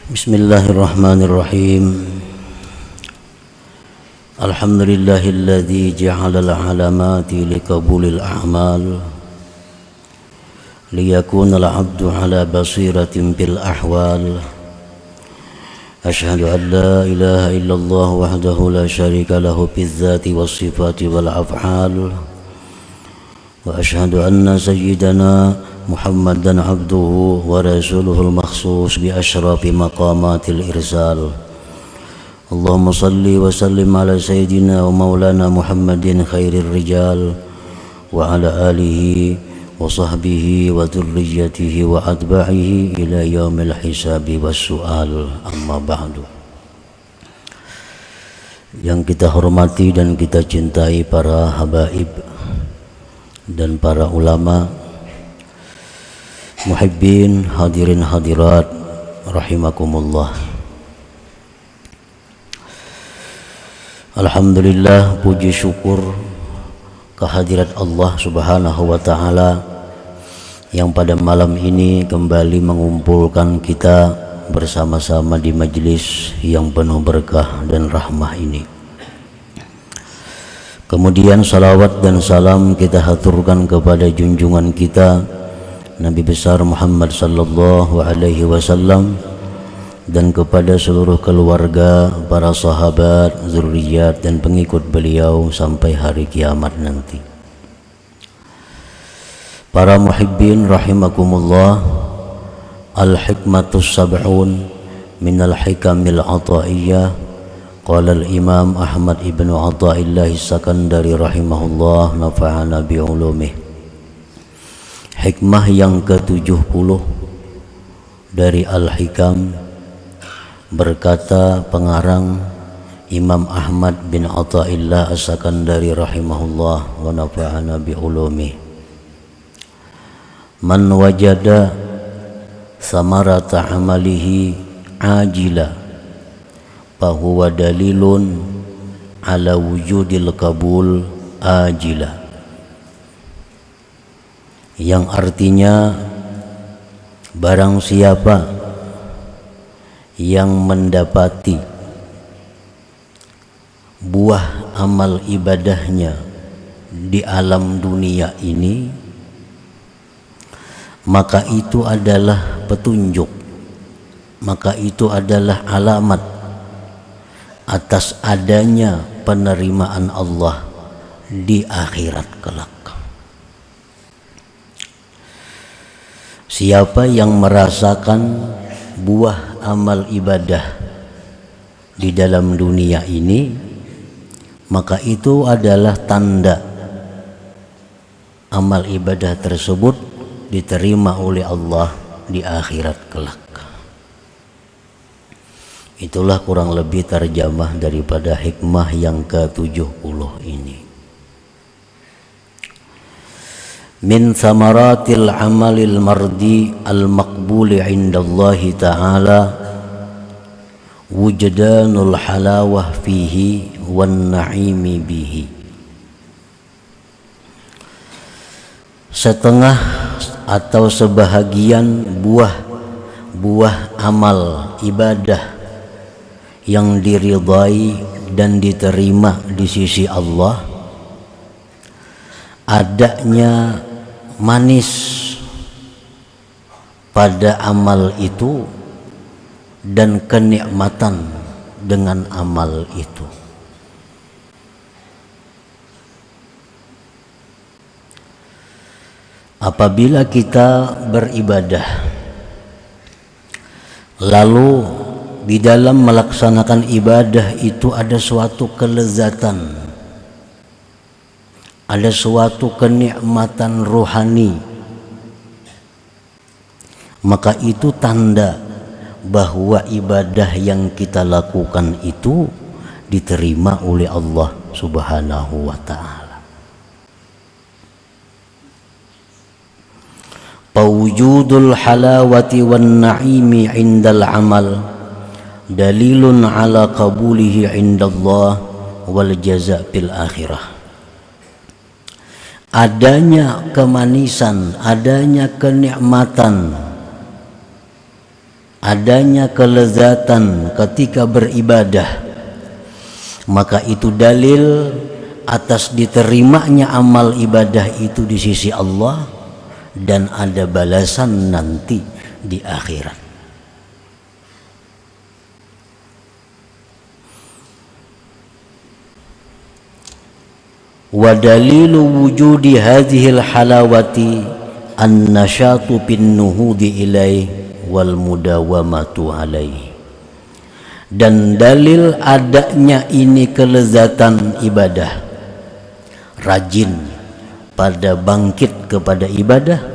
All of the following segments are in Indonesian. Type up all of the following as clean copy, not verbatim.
Bismillahirrahmanirrahim. Alhamdulillahilladzi ja'alal alamati liqabulil a'mal liyakunal abdu ala basiratin bil ahwal. Ashhadu an la ilaha illallah wahdahu la syarika lahu bizzati was sifati wal af'al. Wa ashhadu anna sayyidana Muhammadan abduhu wa rasuluhul makhsus bi asyrafi maqamatil irsal. Allahumma salli wa sallim ala sayyidina wa maulana Muhammadin khairir rijal wa ala alihi wa sahbihi wa dhurriyyatihi wa atba'ihi ila yaumil hisabi was su'al. Amma ba'du. Yang kita hormati dan kita cintai para habaib dan para ulama, muhibbin, hadirin hadirat rahimakumullah. Alhamdulillah, puji syukur kehadirat Allah Subhanahu wa ta'ala yang pada malam ini kembali mengumpulkan kita bersama-sama di majlis yang penuh berkah dan rahmah ini. Kemudian salawat dan salam kita haturkan kepada junjungan kita Nabi besar Muhammad sallallahu alaihi wasallam dan kepada seluruh keluarga, para sahabat, zuriat dan pengikut beliau sampai hari kiamat nanti. Para muhibbin rahimakumullah, al-hikmatus sab'un minal hikamil ata'iyyah. Qala al-imam Ahmad ibn Athaillah As-Sakandari rahimahullah, nafa'ana bi'ulumih. Hikmah yang ke-70 dari Al-Hikam, berkata pengarang Imam Ahmad bin Athaillah As-Sakandari rahimahullah wa nafa'ana bi'ulumi. Man wajada samarata amalihi ajila fahuwa dalilun ala wujudil qabul ajila, yang artinya barang siapa yang mendapati buah amal ibadahnya di alam dunia ini, maka itu adalah petunjuk, maka itu adalah alamat atas adanya penerimaan Allah di akhirat kelak. Siapa yang merasakan buah amal ibadah di dalam dunia ini, maka itu adalah tanda amal ibadah tersebut diterima oleh Allah di akhirat kelak. Itulah kurang lebih terjemah daripada hikmah yang ke-70 ini. Min samaratil amalil mardi al-maqbuli indallahi ta'ala wujdanul halawah fihi wan na'imi bihi. Setengah atau sebahagian buah amal ibadah yang diridai dan diterima di sisi Allah, adanya manis pada amal itu dan kenikmatan dengan amal itu. Apabila kita beribadah lalu di dalam melaksanakan ibadah itu ada suatu kelezatan, ada suatu kenikmatan rohani, maka itu tanda bahwa ibadah yang kita lakukan itu diterima oleh Allah Subhanahu wa ta'ala. Pawujudul halawati wan na'imi indal amal dalilun ala qabulihi indallah wal jaza' bil akhirah. Adanya kemanisan, adanya kenikmatan adanya kelezatan ketika beribadah, maka itu dalil atas diterimanya amal ibadah itu di sisi Allah dan ada balasan nanti di akhirat. Wa dalilu wujudi hadhil halawati an-nashatu bin nuhudi ilaih wal mudawamatu alaih. Dan dalil adanya ini kelezatan ibadah, rajin pada bangkit kepada ibadah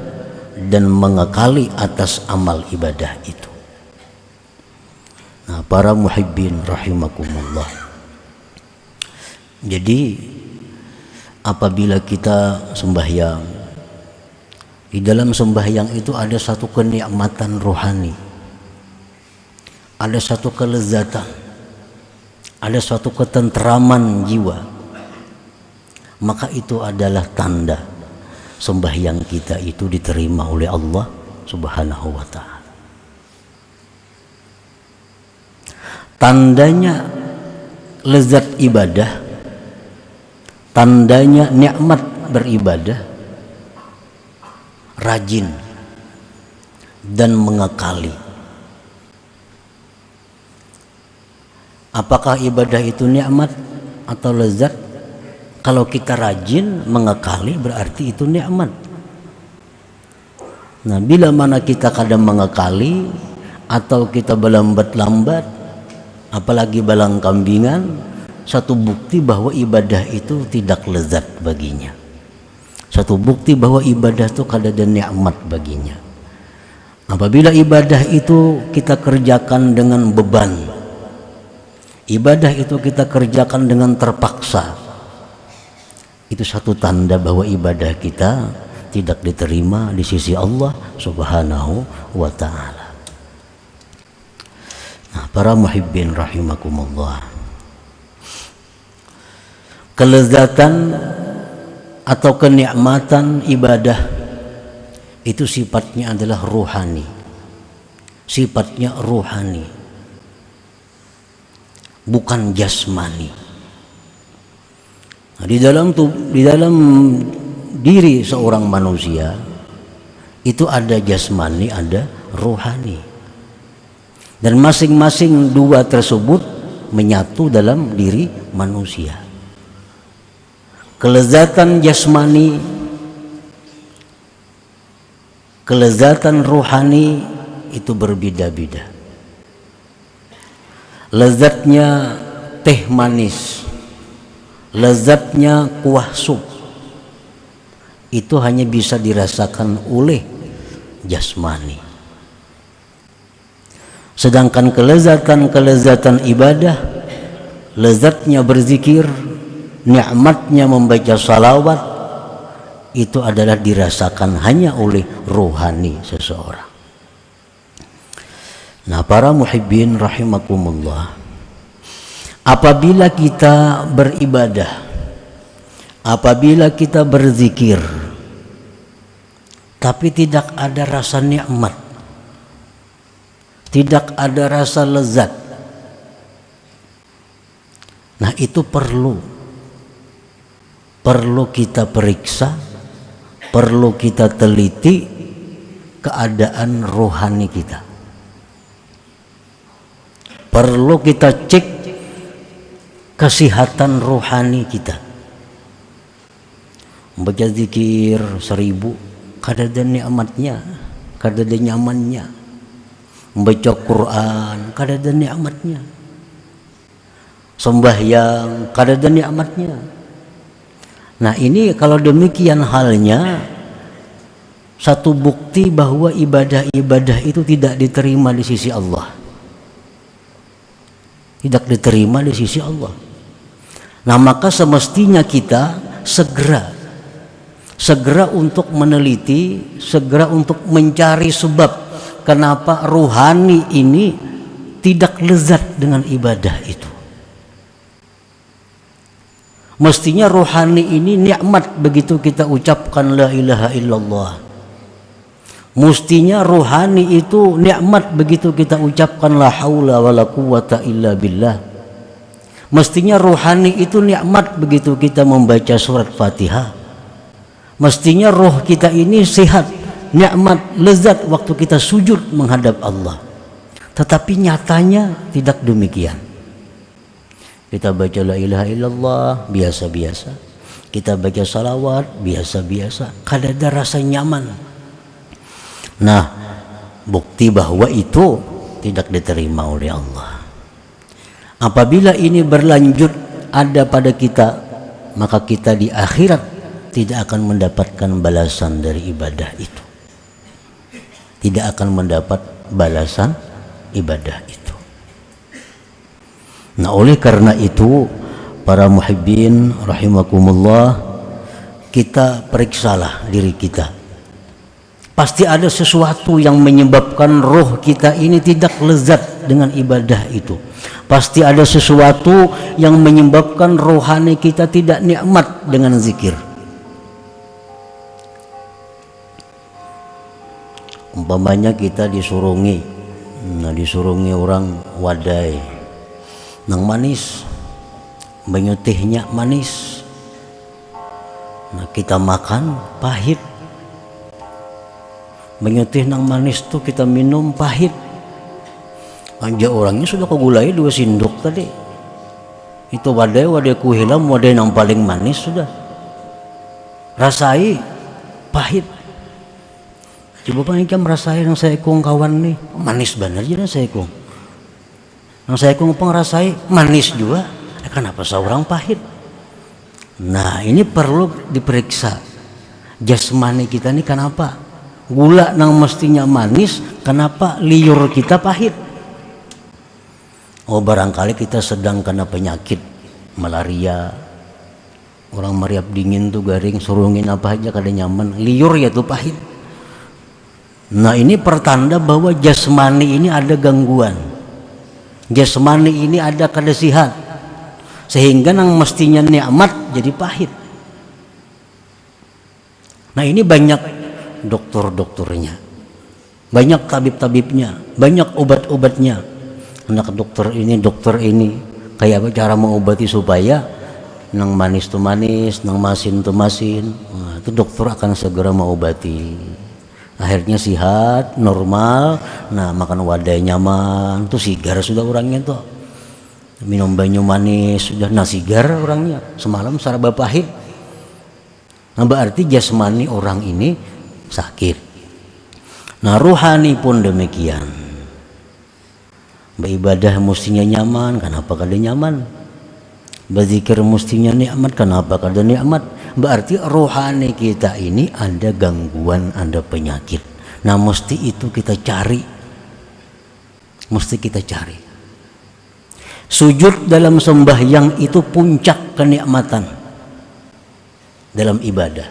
dan mengekali atas amal ibadah itu. Nah, para muhibbin rahimakumullah, jadi apabila kita sembahyang, di dalam sembahyang itu ada satu kenikmatan rohani, ada satu kelezatan, ada suatu ketentraman jiwa, maka itu adalah tanda sembahyang kita itu diterima oleh Allah Subhanahu wa ta'ala. Tandanya lezat ibadah, tandanya nikmat beribadah, rajin dan mengekali. Apakah ibadah itu nikmat atau lezat? Kalau kita rajin mengekali berarti itu nikmat. Nah, bila mana kita kadang mengekali atau kita berlambat-lambat, apalagi balang kambingan, satu bukti bahwa ibadah itu tidak lezat baginya. Satu bukti bahwa ibadah itu kada ada nikmat baginya. Apabila ibadah itu kita kerjakan dengan beban, ibadah itu kita kerjakan dengan terpaksa, itu satu tanda bahwa ibadah kita tidak diterima di sisi Allah Subhanahu wa ta'ala. Nah, para muhibbin rahimakumullah, kelezatan atau kenikmatan ibadah itu sifatnya adalah ruhani, sifatnya ruhani, bukan jasmani. Nah, di dalam diri seorang manusia itu ada jasmani, ada ruhani, dan masing-masing dua tersebut menyatu dalam diri manusia. Kelezatan jasmani, kelezatan ruhani itu berbeda-beda. Lezatnya teh manis, lezatnya kuah sup, itu hanya bisa dirasakan oleh jasmani. Sedangkan kelezatan ibadah, lezatnya berzikir, nikmatnya membaca salawat, itu adalah dirasakan hanya oleh rohani seseorang. Nah, para muhibbin rahimakumullah, apabila kita beribadah, apabila kita berzikir, tapi tidak ada rasa nikmat, tidak ada rasa lezat, nah itu perlu kita periksa, perlu kita teliti keadaan rohani kita, perlu kita cek kesehatan rohani kita. Membaca zikir 1000 kada ada nikmatnya, kada ada nyamannya. Membaca Quran kada ada nikmatnya. Sembahyang kada ada nikmatnya. Nah, ini kalau demikian halnya, satu bukti bahwa ibadah-ibadah itu tidak diterima di sisi Allah. Tidak diterima di sisi Allah. Nah, maka semestinya kita segera untuk meneliti, segera untuk mencari sebab kenapa rohani ini tidak lezat dengan ibadah itu. Mestinya rohani ini nikmat begitu kita ucapkan la ilaha illallah. Mestinya rohani itu nikmat begitu kita ucapkan la haula wala quwata illa billah. Mestinya rohani itu nikmat begitu kita membaca surat Fatihah. Mestinya roh kita ini sehat, nikmat, lezat waktu kita sujud menghadap Allah. Tetapi nyatanya tidak demikian. Kita baca la ilaha illallah biasa-biasa, kita baca salawat biasa-biasa, kada ada rasa nyaman. Nah, bukti bahwa itu tidak diterima oleh Allah. Apabila ini berlanjut ada pada kita, maka kita di akhirat tidak akan mendapatkan balasan dari ibadah itu. Tidak akan mendapat balasan ibadah itu. Nah, oleh karena itu para muhibbin rahimakumullah, kita periksalah diri kita. Pasti ada sesuatu yang menyebabkan roh kita ini tidak lezat dengan ibadah itu. Pasti ada sesuatu yang menyebabkan rohani kita tidak nikmat dengan zikir. Umpamanya kita disurungi, orang wadai nang manis, menyutihnya manis. Nah, kita makan pahit. Menyutih nang manis tuh kita minum pahit. Anja orangnya sudah kegulai 2 sendok tadi. Itu wadai kuhilam, wadai nang paling manis sudah. Rasai pahit. Coba pangikam rasai nang saya kong kawan nih, manis bener aja nang saya kong. Nang saya kong rasai manis juga. Kenapa seorang pahit? Nah, ini perlu diperiksa. Jasmani kita nih kenapa? Gula nang mestinya manis, kenapa liur kita pahit? Oh, barangkali kita sedang kena penyakit malaria. Orang meriap dingin tuh garing, surungin apa aja kada nyaman, liur ya tuh pahit. Nah, ini pertanda bahwa jasmani ini ada gangguan. Jasmani ini ada kada sihat. Sehingga nang mestinya nikmat jadi pahit. Nah, ini banyak dokter-dokternya, banyak tabib-tabibnya, banyak obat-obatnya. Anak dokter ini kayak apa cara mengobati supaya nang manis tuh manis, nang masin tuh masin. Nah, itu dokter akan segera mengobati. Akhirnya sehat, normal. Nah, makan wadai nyaman, tuh sigar sudah orangnya tuh. Minum banyu manis sudah, nah sigar orangnya. Semalam saraba pahit. Nah, berarti jasmani orang ini sakit. Nah, ruhani pun demikian. Beribadah mestinya nyaman, kenapa kada nyaman? Berzikir mestinya nikmat, kenapa kada nikmat? Berarti rohani kita ini ada gangguan, ada penyakit. Nah, mesti itu kita cari. Mesti kita cari. Sujud dalam sembahyang itu puncak kenikmatan dalam ibadah.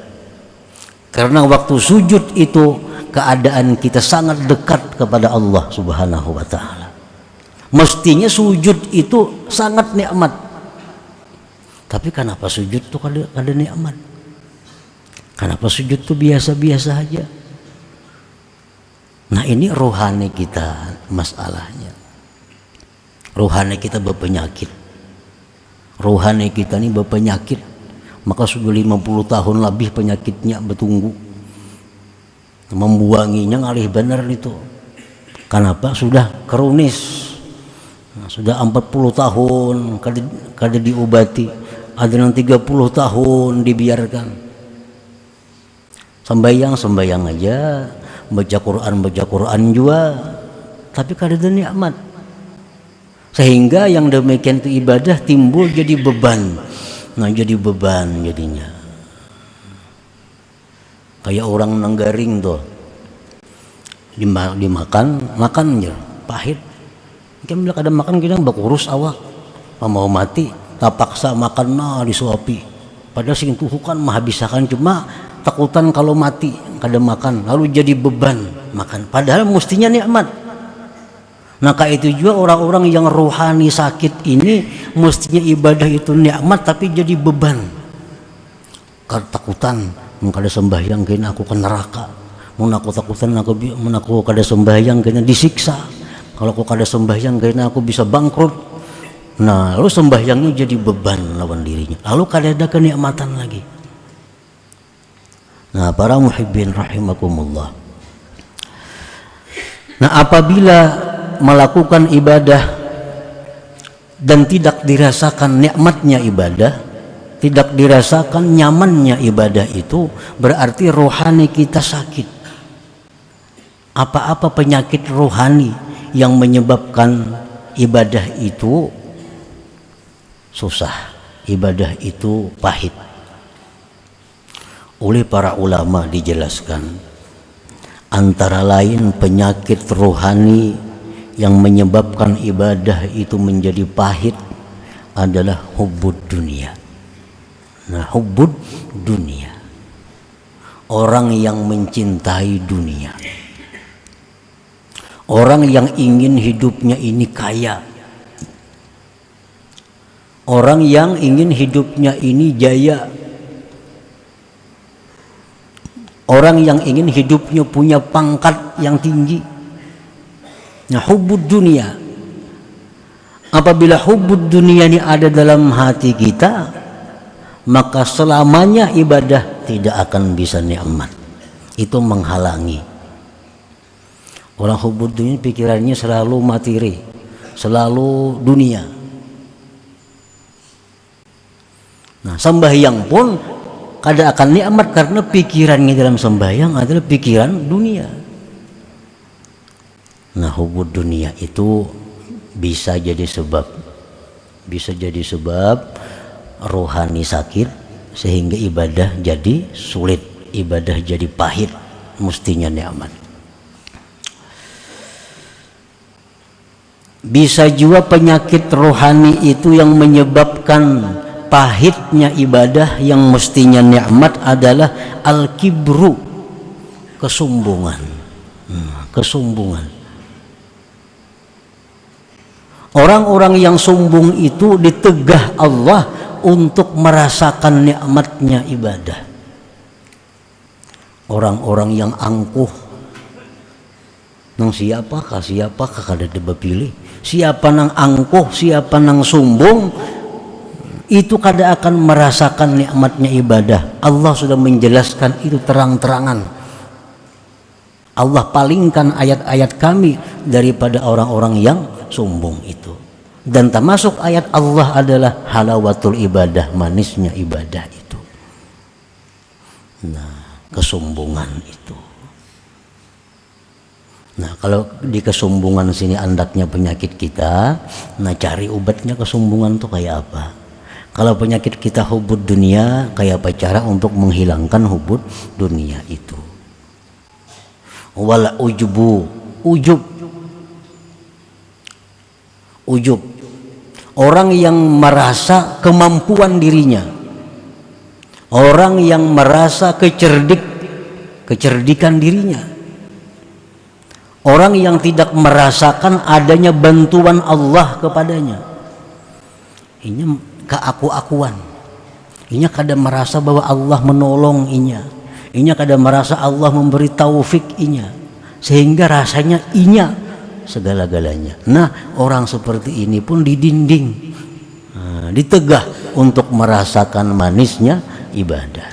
Karena waktu sujud itu keadaan kita sangat dekat kepada Allah Subhanahu wa taala. Mestinya sujud itu sangat nikmat. Tapi kenapa sujud itu kada nikmat? Kenapa sujud itu biasa-biasa aja? Nah, ini rohani kita masalahnya. Rohani kita berpenyakit. Rohani kita ini berpenyakit. Maka sudah 50 tahun lebih penyakitnya bertunggu. Membuanginya ngalih benar itu. Kenapa? Sudah kronis. Nah, sudah 40 tahun kada diobati. Ada yang 30 tahun dibiarkan. Sembayang aja, baca Quran juga, tapi kada ada nikmat. Sehingga yang demikian itu ibadah timbul jadi beban. Nah, jadi beban jadinya. Kayak orang nanggaring tuh. Dimakan aja, pahit. Kita bilang kada makan kita bakurus awak. Mau mati, tak paksa makan disuapi. Padahal sing tuhukan menghabiskan cuma takutan kalau mati kada makan, lalu jadi beban makan. Padahal mestinya nikmat. Nah, kayak itu juga orang-orang yang rohani sakit ini mestinya ibadah itu nikmat tapi jadi beban. Ketakutan kada sembahyang kena aku ke neraka. mun aku takutan aku kada sembahyang kayaknya disiksa, kalau aku kada sembahyang kayaknya aku bisa bangkrut. Nah lalu sembahyangnya jadi beban lawan dirinya, lalu kada ada kenikmatan lagi. Nah para muhibbin rahimakumullah, nah apabila melakukan ibadah dan tidak dirasakan nikmatnya ibadah, tidak dirasakan nyamannya ibadah, itu berarti rohani kita sakit. Apa-apa penyakit rohani yang menyebabkan ibadah itu susah, ibadah itu pahit. Oleh para ulama dijelaskan, antara lain penyakit rohani yang menyebabkan ibadah itu menjadi pahit adalah hubbud dunia. Nah, hubbud dunia, orang yang mencintai dunia, orang yang ingin hidupnya ini kaya, orang yang ingin hidupnya ini jaya, orang yang ingin hidupnya punya pangkat yang tinggi. Nah, hubbud dunia, apabila hubbud dunia ini ada dalam hati kita, maka selamanya ibadah tidak akan bisa nikmat. Itu menghalangi. Orang hubbud dunia pikirannya selalu materi, selalu dunia. Nah, sembahyang pun kada akan nikmat karena pikirannya dalam sembahyang adalah pikiran dunia. Nah, hubbud dunia itu bisa jadi sebab rohani sakit sehingga ibadah jadi sulit, ibadah jadi pahit, mestinya nikmat. Bisa juga penyakit rohani itu yang menyebabkan pahitnya ibadah yang mestinya nikmat adalah al-kibru, kesombongan. Kesombongan. Orang-orang yang sombong itu ditegah Allah untuk merasakan nikmatnya ibadah. Orang-orang yang angkuh, nang siapakah kada dibapilih. Siapa nang angkuh, siapa nang sombong, itu kada akan merasakan nikmatnya ibadah. Allah sudah menjelaskan itu terang-terangan. Allah palingkan ayat-ayat kami daripada orang-orang yang sombong itu. Dan termasuk ayat Allah adalah halawatul ibadah, manisnya ibadah itu. Nah, kesombongan itu. Nah, kalau di kesombongan sini andaknya penyakit kita, nah cari obatnya kesombongan itu kayak apa? Kalau penyakit kita hubbud dunia, kayak apa cara untuk menghilangkan hubbud dunia itu? Wal ujub, orang yang merasa kemampuan dirinya, orang yang merasa kecerdikan dirinya, orang yang tidak merasakan adanya bantuan Allah kepadanya. Ini keaku-akuan, ini kada merasa bahwa Allah menolong inya, ini kada merasa Allah memberi taufik inya, sehingga rasanya inya segala-galanya. Nah, orang seperti ini pun didinding, ditegah untuk merasakan manisnya ibadah.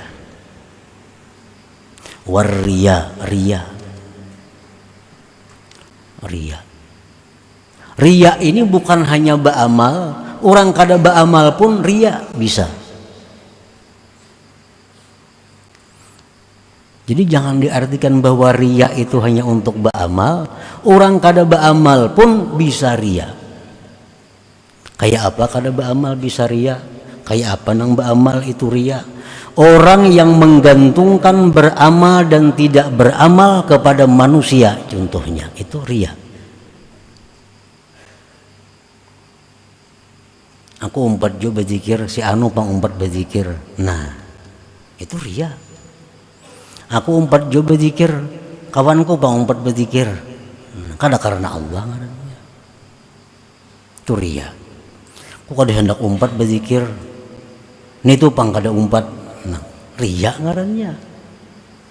Waria, ria ini bukan hanya ba'amal, orang kada ba'amal pun ria bisa. Jadi jangan diartikan bahwa ria itu hanya untuk ba'amal. Orang kada ba'amal pun bisa ria. Kayak apa kada ba'amal bisa ria? Kayak apa nang ba'amal itu ria? Orang yang menggantungkan beramal dan tidak beramal kepada manusia, contohnya, itu ria. Aku umpat jo berzikir, si anu pang umpat berzikir. Nah, itu ria. Aku umpat jo berzikir, kawanku pang umpat berzikir. Kada karena Allah ngarannya. Itu ria. Ku kada hendak umpat berzikir, nitu pang kada umpat. Nah, ria ngarannya.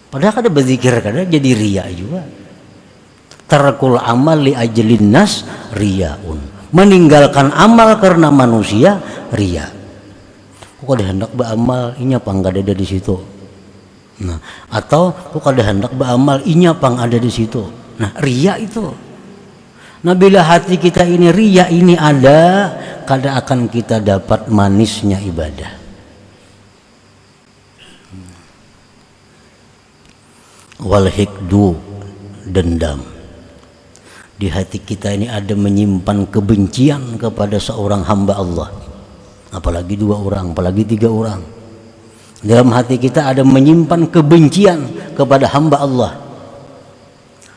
Padahal kada berzikir kada jadi riya juga. Tarkul amal li ajlin nas riyaun. Meninggalkan amal karena manusia riya. Kok kada hendak beramal inya pang kada ada di situ. Nah, atau kok kada hendak beramal inya pang ada di situ. Nah, riya itu. Nah, bila hati kita ini riya ini ada, kada akan kita dapat manisnya ibadah. Wal hikdu, dendam. Di hati kita ini ada menyimpan kebencian kepada seorang hamba Allah, apalagi 2 orang, apalagi 3 orang. Dalam hati kita ada menyimpan kebencian kepada hamba Allah.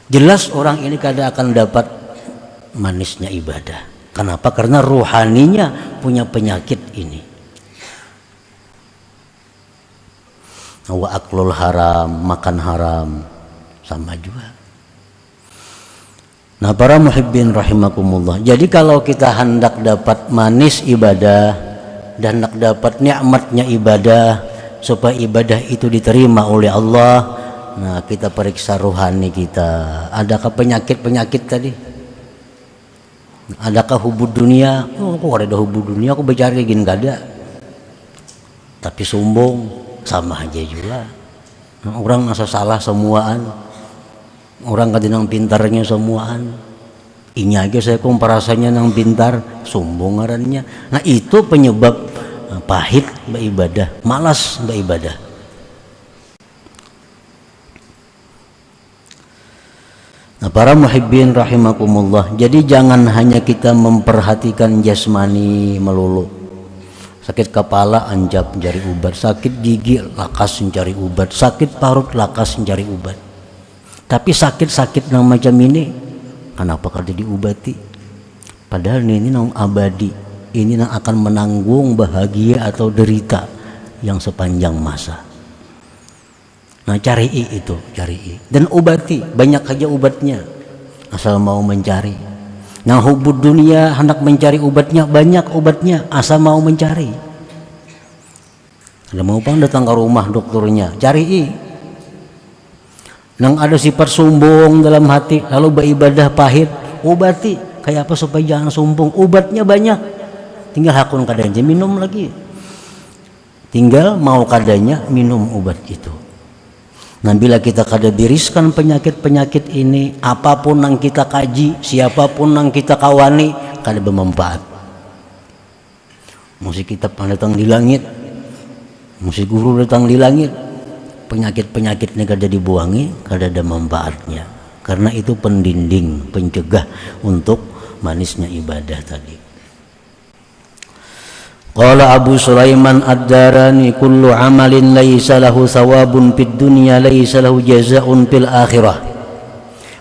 Jelas orang ini kada akan dapat manisnya ibadah. Kenapa? Karena ruhaninya punya penyakit ini. Wa aklul haram, makan haram, sama juga. Nah, para muhibbin rahimakumullah. Jadi kalau kita hendak dapat manis ibadah dan hendak dapat nikmatnya ibadah supaya ibadah itu diterima oleh Allah, nah kita periksa ruhani kita. Adakah penyakit-penyakit tadi? Adakah hubud dunia? Oh, kok ada hubud dunia? Aku bercari gini kada. Tapi sombong, sama aja juga. Nah, orang masa salah semuaan. Orang kadang pintarnya semuaan. Inya aja saya komparasanya nang pintar, sombong ngarannya. Nah, itu penyebab pahit beribadah, malas beribadah. Nah, para muhibbin rahimakumullah. Jadi jangan hanya kita memperhatikan jasmani melulu. Sakit kepala anjap mencari obat, sakit gigi lakas mencari obat, sakit parut lakas mencari obat. Tapi sakit-sakit yang macam ini kenapa kada diobati? Padahal ini nang abadi, ini nang akan menanggung bahagia atau derita yang sepanjang masa. Nah, cari itu, cari dan obati, banyak aja obatnya asal mau mencari. Nah, hubud dunia hendak mencari obatnya, banyak obatnya asal mau mencari. Kalau mau pang datang ke rumah dokternya, cari. Nang ada sifat sombong dalam hati, lalu beribadah pahit, obati. Kayak apa supaya jangan sombong? Obatnya banyak. Tinggal hakun kadanya minum lagi. Tinggal mau kadanya minum obat itu. Nah, bila kita kada diriskan penyakit-penyakit ini, apapun yang kita kaji, siapapun yang kita kawani, kada bermanfaat. Mesti kitab datang di langit, mesti guru datang di langit, penyakit-penyakitnya kada dibuangi, kada ada manfaatnya. Karena itu pendinding, pencegah untuk manisnya ibadah tadi. Qala Abu Sulaiman Ad-Darani kullu amalin laysa lahu thawabun fid dunya laysa lahu jazaa'un fil akhirah.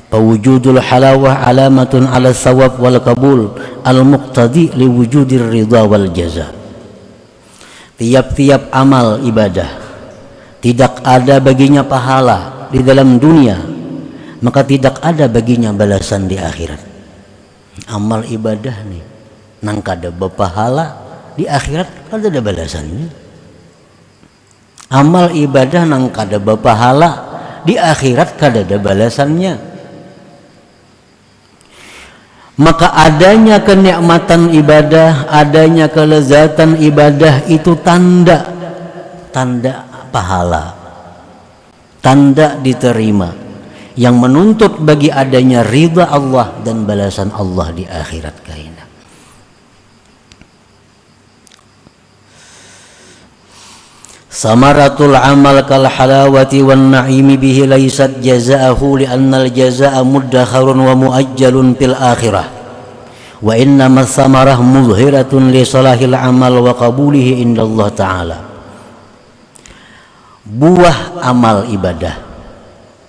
Fawujudul halawah alamatun ala thawab wal qabul al-muqtadi liwujudir ridha wal jaza'. Tiap-tiap amal ibadah tidak ada baginya pahala di dalam dunia, maka tidak ada baginya balasan di akhirat. Amal ibadah nih nang kada berpahala, di akhirat kada ada balasannya. Amal ibadah nang kada berpahala, di akhirat kada ada balasannya. Maka adanya kenikmatan ibadah, adanya kelezatan ibadah itu tanda pahala, tanda diterima, yang menuntut bagi adanya ridha Allah dan balasan Allah di akhirat kaina. Samaratul amal kal halawati wan na'imi bihi laysat jazaahu li'annal jazaa muddakharun wa muajjalun fil akhirah wa innama samarah muzhiratun li salahil amal wa qabulihi indallah ta'ala. Buah amal ibadah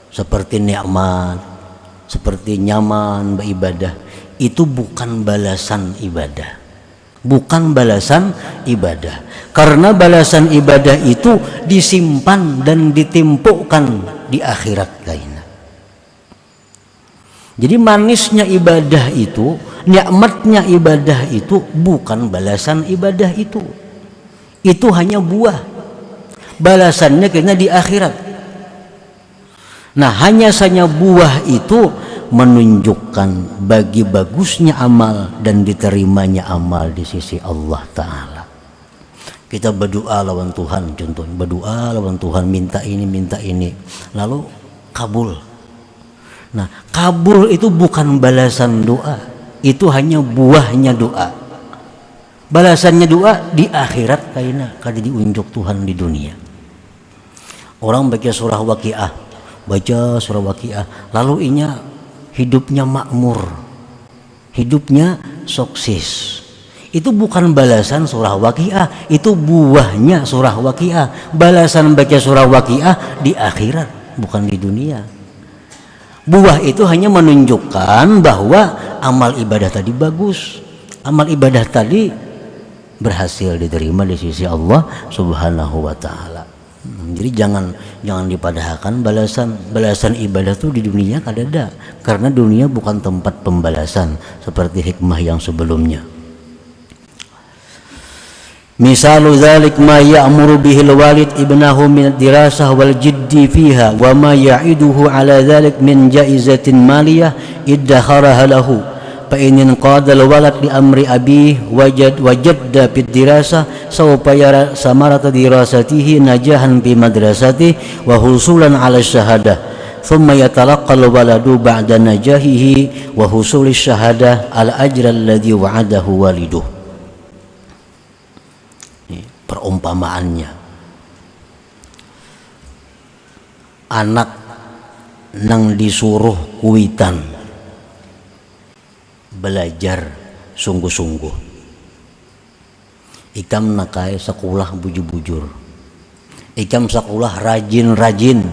seperti nikmat, seperti nyaman beribadah, itu bukan balasan ibadah, bukan balasan ibadah. Karena balasan ibadah itu disimpan dan ditimpukkan di akhirat kaina. Jadi manisnya ibadah itu, nikmatnya ibadah itu bukan balasan ibadah itu. Itu hanya buah. Balasannya kena di akhirat. Nah, hanya saja buah itu menunjukkan bagi bagusnya amal dan diterimanya amal di sisi Allah Ta'ala. Kita berdoa lawan Tuhan, contohnya berdoa lawan Tuhan, minta ini, lalu kabul. Nah, kabul itu bukan balasan doa, itu hanya buahnya doa. Balasannya doa di akhirat kaina kada diunjuk Tuhan di dunia. Orang baca surah Waqiah, lalu inya hidupnya makmur, hidupnya sukses. Itu bukan balasan surah Waqiah, itu buahnya surah Waqiah. Balasan baca surah Waqiah di akhirat, bukan di dunia. Buah itu hanya menunjukkan bahwa amal ibadah tadi bagus, amal ibadah tadi berhasil diterima di sisi Allah Subhanahu wa Ta'ala. Jadi jangan dipadahkan balasan ibadah itu di dunia kada ada, karena dunia bukan tempat pembalasan seperti hikmah yang sebelumnya. Misalu dzalik ma ya'muru bihi al-walid ibnahu min ad-dirasah wal jiddi fiha wa ma ya'iduhu ala dzalik min jaizatin maliyah iddakharaha lahu fa in qada al-walad li amri abi wajadda fi ad-dirasah sawfa yara samarata dirasatihi najahan fi madrasatihi wa husulan ala syahadah thumma yatalaqqa al-waladu ba'da najahihi wa husuli syahadah al-ajra alladhi wa'adahu waliduh. Perumpamaannya, anak nang disuruh kuitan belajar sungguh-sungguh, ikam nakai sekolah bujur-bujur, ikam sekolah rajin-rajin,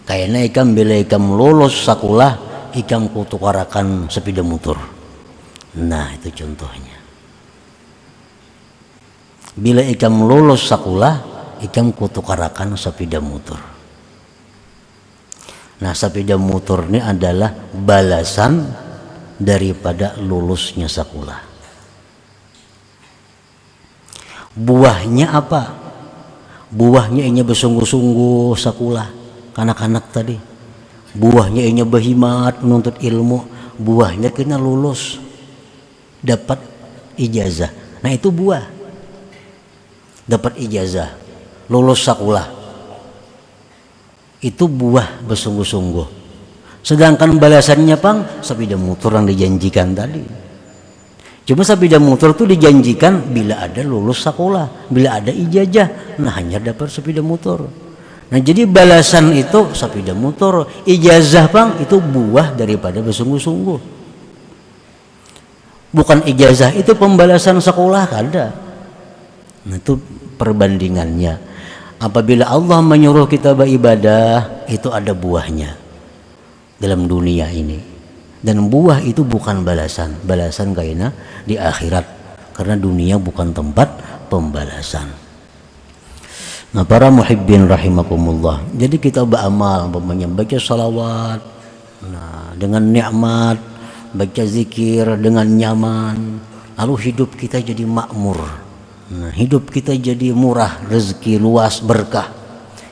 kayaknya ikam bila ikam lulus sekolah ikam kutukarakan sepeda motor. Nah, itu contohnya. Bila ikam lulus sekolah, ikam kutukarakan sepeda motor. Nah, sepeda motor ini adalah balasan daripada lulusnya sekolah. Buahnya apa? Buahnya ini bersungguh-sungguh sekolah, kanak-kanak tadi. Buahnya ini berhimat menuntut ilmu. Buahnya kena lulus, dapat ijazah. Nah, itu buah. Dapat ijazah, lulus sekolah, itu buah bersungguh-sungguh. Sedangkan balasannya pang sepeda motor yang dijanjikan tadi. Cuma sepeda motor itu dijanjikan bila ada lulus sekolah, bila ada ijazah, nah hanya dapat sepeda motor. Nah, jadi balasan itu sepeda motor, ijazah pang itu buah daripada bersungguh-sungguh. Bukan ijazah itu pembalasan sekolah, kada. Nah, itu perbandingannya. Apabila Allah menyuruh kita beribadah, itu ada buahnya dalam dunia ini. Dan buah itu bukan balasan. Balasan kayaknya di akhirat, karena dunia bukan tempat pembalasan. Nah, para muhibbin rahimakumullah. Jadi kita beramal, baca salawat, nah, dengan nikmat, baca zikir dengan nyaman, lalu hidup kita jadi makmur. Nah, hidup kita jadi murah, rezeki luas, berkah.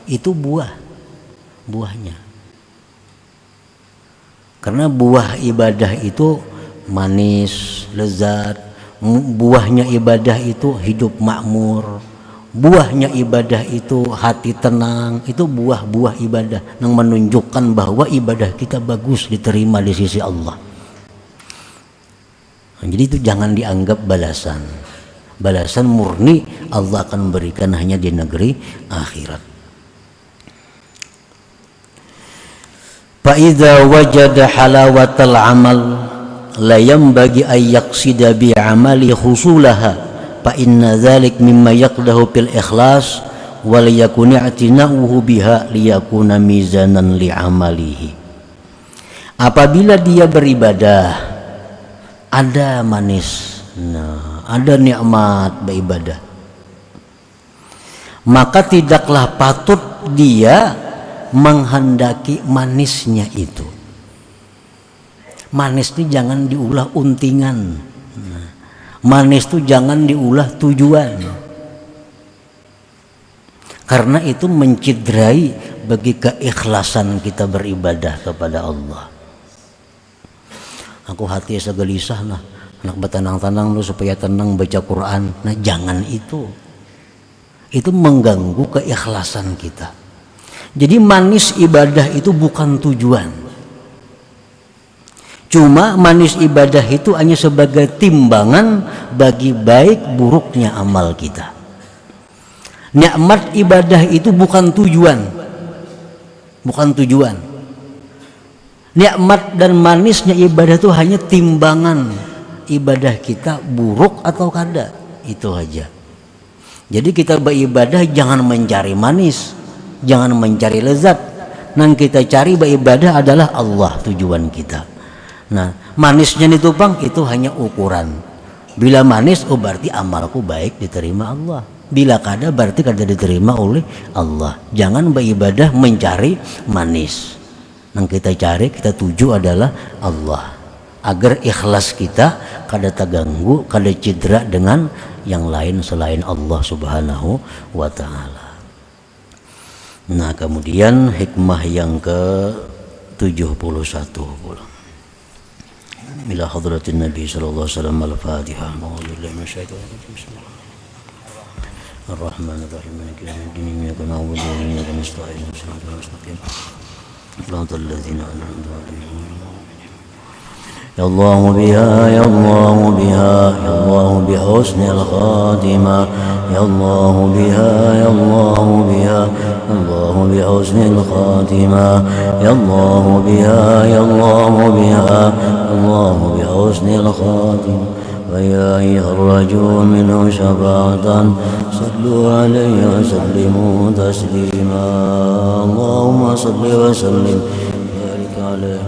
Itu buahnya. Karena buah ibadah itu manis, lezat. Buahnya ibadah itu hidup makmur. Buahnya ibadah itu hati tenang. Itu buah-buah ibadah yang menunjukkan bahwa ibadah kita bagus, diterima di sisi Allah. Nah, jadi itu jangan dianggap balasan. Balasan murni Allah akan berikan hanya di negeri akhirat. Fa idza wajada halawatal amal la yanbaghi ay yaqsida bi amali husulaha fa inna dzalik mimma yaqdahu fil ikhlas wa la yakun i'tina'uhu biha liyakuna mizanan li amalihi. Apabila dia beribadah ada manis, nah, ada nikmat beribadah, maka tidaklah patut dia menghendaki manisnya itu. Manis itu jangan diulah untingan, manis itu jangan diulah tujuan, karena itu mencederai bagi keikhlasan kita beribadah kepada Allah. Aku hati asa gelisah nah, anak bertenang-tenang lu supaya tenang baca Quran. Nah jangan itu mengganggu keikhlasan kita. Jadi manis ibadah itu bukan tujuan. Cuma manis ibadah itu hanya sebagai timbangan bagi baik buruknya amal kita. Nikmat ibadah itu bukan tujuan. Nikmat dan manisnya ibadah itu hanya timbangan ibadah kita buruk atau kada. Itu aja. Jadi kita beribadah jangan mencari manis, jangan mencari lezat. Yang kita cari beribadah adalah Allah tujuan kita. Nah, manisnya itu bang, itu hanya ukuran. Bila manis, oh berarti amalku baik diterima Allah. Bila kada, berarti kada diterima oleh Allah. Jangan beribadah mencari manis. Yang kita cari, kita tuju adalah Allah. Agar ikhlas kita kada terganggu, kada cedera dengan yang lain selain Allah Subhanahu wa Ta'ala. Nah, kemudian hikmah yang ke-71 pula. إلى حضرة النبي صلى الله عليه وسلم الفاتحة. أعوذ بالله من الشيطان الرجيم. الرحمن الرحيم مالك يوم الدين إياك نعبد وإياك نستعين صراط المستقيم صراط الذين أنعمت عليهم. يا الله بها يا الله بها يا الله بحسن الخاتمة يا الله بها يا الله بها الله بحسن الخاتمة يا الله بها يا الله بها الله بحسن الخاتمة ويا أيها الرجل منه شفاعة صلوا عليه وسلموا تسليما اللهم صل وسلم وبارك عليه